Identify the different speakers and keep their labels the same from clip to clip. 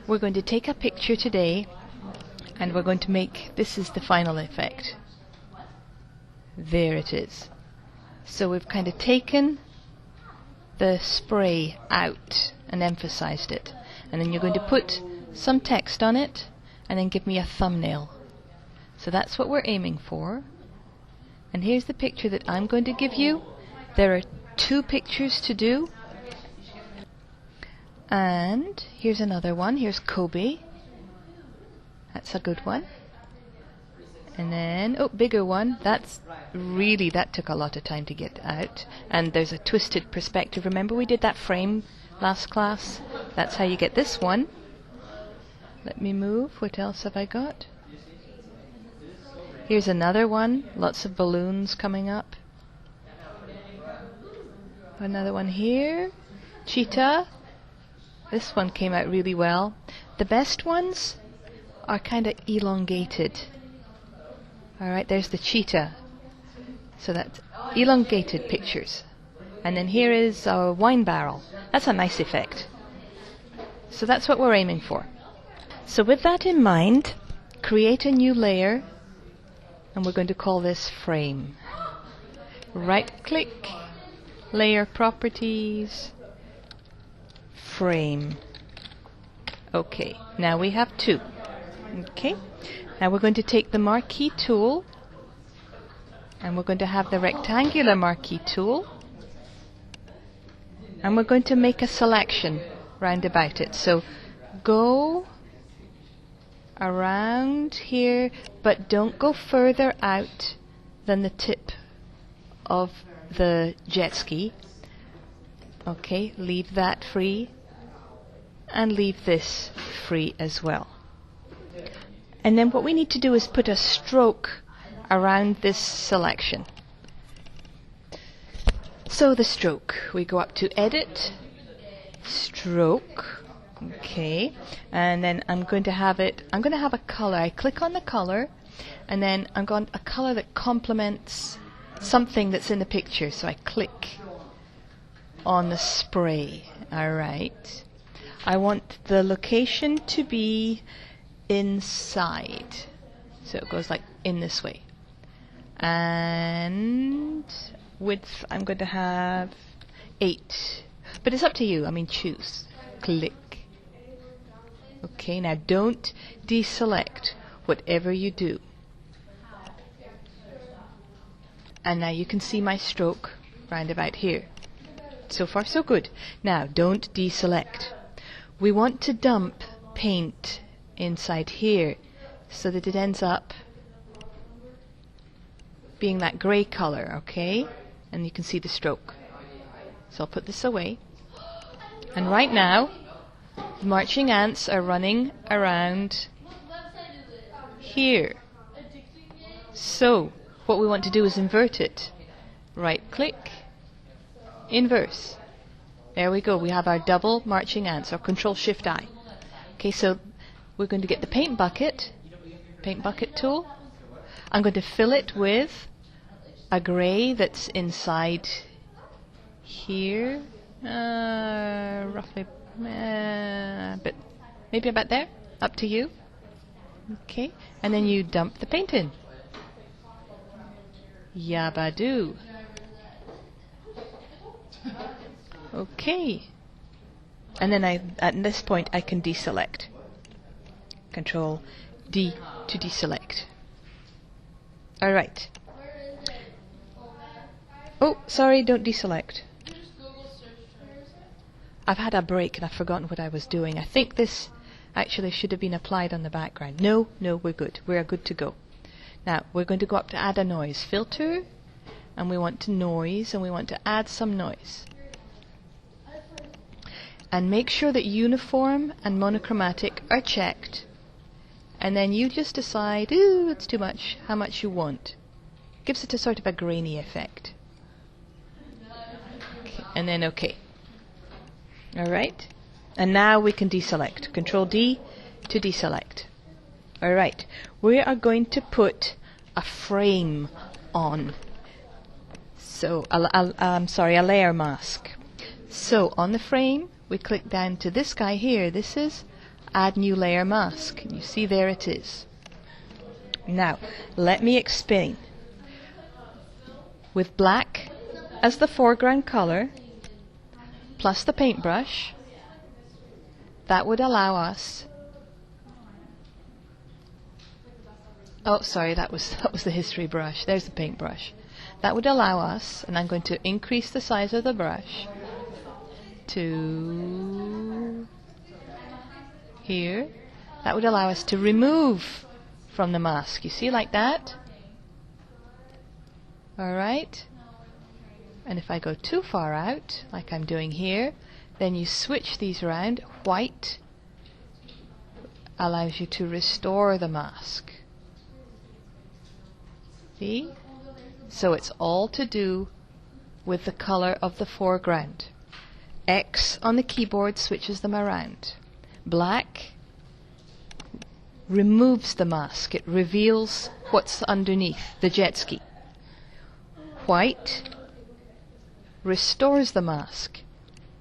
Speaker 1: we're going to take a picture today and we're going to make, this is the final effect. There it is. So we've kind of taken the spray out and emphasized it. And then you're going to put some text on it and then give me a thumbnail. So that's what we're aiming for. And here's the picture that I'm going to give you. There are 2 pictures to do. And here's another one. Here's Kobe. That's a good one. And then, oh, bigger one. That's really, that took a lot of time to get out. And there's a twisted perspective. Remember we did that frame last class? That's how you get this one. Let me move. What else have I got? Here's another one. Lots of balloons coming up. Another one here. Cheetah. This one came out really well. The best ones are kind of elongated. Alright, there's the cheetah. So that's elongated pictures. And then here is a wine barrel. That's a nice effect. So that's what we're aiming for. So with that in mind, create a new layer, and we're going to call this frame. Right click, layer properties, frame. Okay, now we have 2. Okay, now we're going to take the marquee tool and we're going to have the rectangular marquee tool and we're going to make a selection round about it. So go around here, but don't go further out than the tip of the jet ski. Okay, leave that free and leave this free as well. And then what we need to do is put a stroke around this selection. So the stroke, we go up to Edit, Stroke, okay, and then I'm going to have a color. I click on the color, and then I'm going a color that complements something that's in the picture. So I click on the spray. Alright. I want the location to be inside. So it goes like in this way. And width I'm going to have 8. But it's up to you. I mean, choose. Click. Okay, now don't deselect whatever you do. And now you can see my stroke round about here. So far so good. Now don't deselect. We want to dump paint inside here so that it ends up being that grey color, okay? And you can see the stroke. So I'll put this away. And right now the marching ants are running around here. So what we want to do is invert it. Right click, inverse. There we go. We have our double marching ants, or Control Shift I. Okay, so we're going to get the paint bucket tool. I'm going to fill it with a grey that's inside here, roughly, but maybe about there. Up to you. Okay, and then you dump the paint in. Yabadoo. Okay, and then at this point I can deselect. Control D to deselect. Alright. Oh, sorry, don't deselect. I've had a break and I've forgotten what I was doing. I think this actually should have been applied on the background. No, we're good. We're good to go. Now, we're going to go up to Add a Noise Filter, and we want to noise, and we want to add some noise. And make sure that uniform and monochromatic are checked. And then you just decide, ooh, it's too much, how much you want. Gives it a sort of a grainy effect. Okay, and then OK. Alright. And now we can deselect. Control D to deselect. Alright. We are going to put a frame on. So, a layer mask. So, on the frame, we click down to this guy here. This is Add new layer mask. You see there it is. Now, let me explain. With black as the foreground color, plus the paintbrush, that would allow us... Oh, sorry, that was the history brush. There's the paintbrush. That would allow us, and I'm going to increase the size of the brush to here. That would allow us to remove from the mask. You see, like that? Alright. And if I go too far out, like I'm doing here, then you switch these around. White allows you to restore the mask. See? So it's all to do with the color of the foreground. X on the keyboard switches them around. Black removes the mask. It reveals what's underneath, the jet ski. White restores the mask.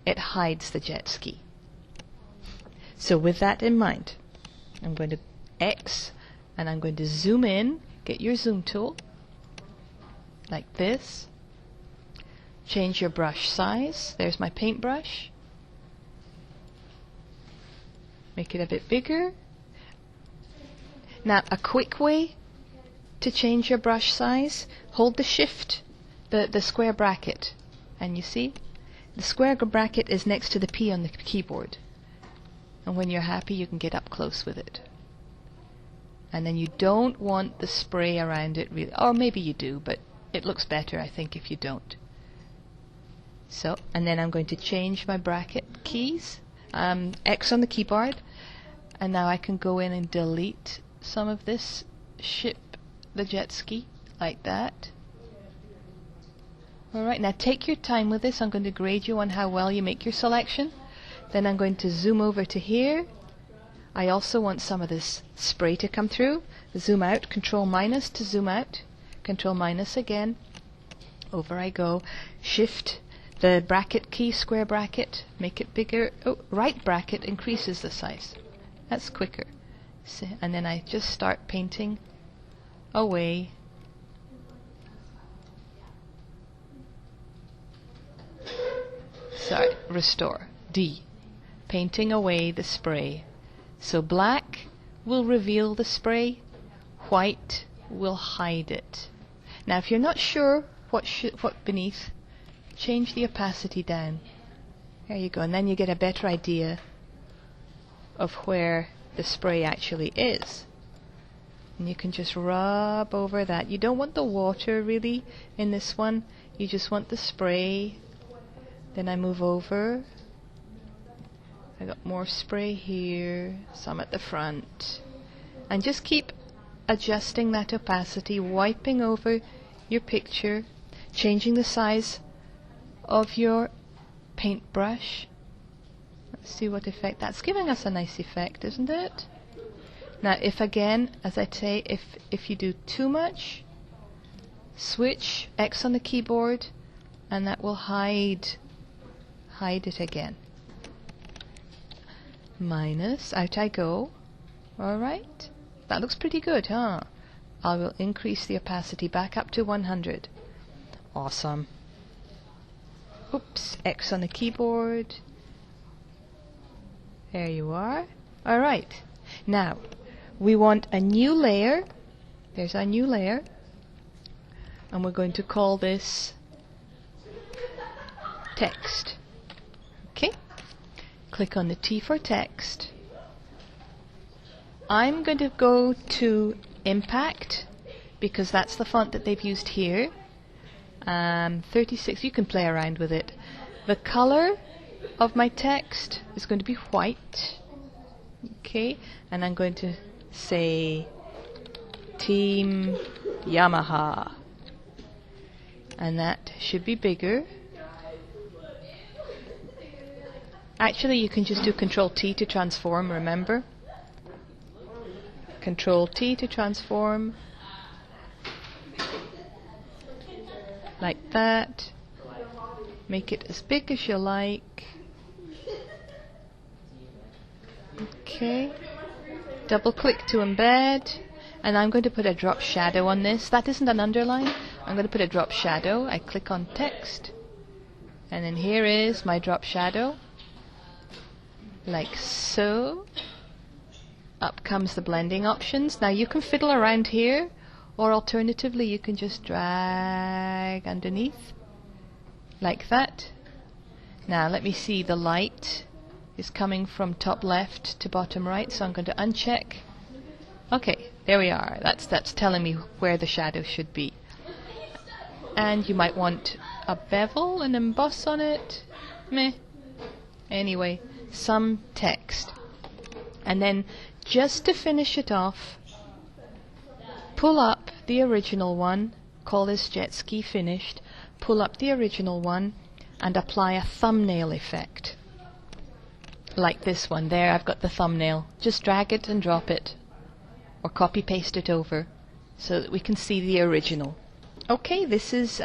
Speaker 1: It hides the jet ski. So with that in mind, I'm going to X and I'm going to zoom in. Get your zoom tool like this. Change your brush size. There's my paintbrush. Make it a bit bigger. Now, a quick way to change your brush size, hold the shift, the square bracket, and you see the square bracket is next to the P on the keyboard, and when you're happy you can get up close with it. And then you don't want the spray around it really, or maybe you do, but it looks better I think if you don't. So, and then I'm going to change my bracket keys, X on the keyboard, and now I can go in and delete some of this ship, the jet ski, like that. Alright, now take your time with this. I'm going to grade you on how well you make your selection. Then I'm going to zoom over to here. I also want some of this spray to come through. Zoom out, Control minus to zoom out. Control minus again. Over I go. Shift the bracket key, square bracket, make it bigger. Oh, right bracket increases the size. That's quicker. So, and then I just start painting away. Sorry, restore. D. Painting away the spray. So black will reveal the spray, white will hide it. Now if you're not sure what beneath, change the opacity down. There you go, and then you get a better idea of where the spray actually is. And you can just rub over that. You don't want the water really in this one, you just want the spray. Then I move over. I got more spray here, some at the front. And just keep adjusting that opacity, wiping over your picture, changing the size of your paintbrush. Let's see what effect. That's giving us a nice effect, isn't it? Now if again, as I say, if you do too much, switch X on the keyboard and that will hide it again. Minus, out I go. Alright, that looks pretty good, huh? I will increase the opacity back up to 100. Awesome. Oops, X on the keyboard. There you are. Alright, now we want a new layer. There's our new layer. And we're going to call this text. Okay, click on the T for text. I'm going to go to Impact because that's the font that they've used here. 36, you can play around with it. The color of my text is going to be white. Okay, and I'm going to say Team Yamaha. And that should be bigger. Actually, you can just do Control T to transform, remember? Control T to transform. Like that. Make it as big as you like. Okay. Double click to embed. And I'm going to put a drop shadow on this. That isn't an underline. I'm going to put a drop shadow. I click on text. And then here is my drop shadow. Like so. Up comes the blending options. Now you can fiddle around here, or alternatively you can just drag underneath. Like that. Now let me see, the light is coming from top left to bottom right, so I'm going to uncheck. Okay, there we are. That's telling me where the shadow should be. And you might want a bevel and emboss on it. Meh. Anyway, some text. And then, just to finish it off, pull up the original one, call this jet ski finished, pull up the original one, and apply a thumbnail effect. Like this one. There, I've got the thumbnail. Just drag it and drop it. Or copy paste it over so that we can see the original. Okay, this is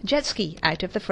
Speaker 1: jet ski out of the frame.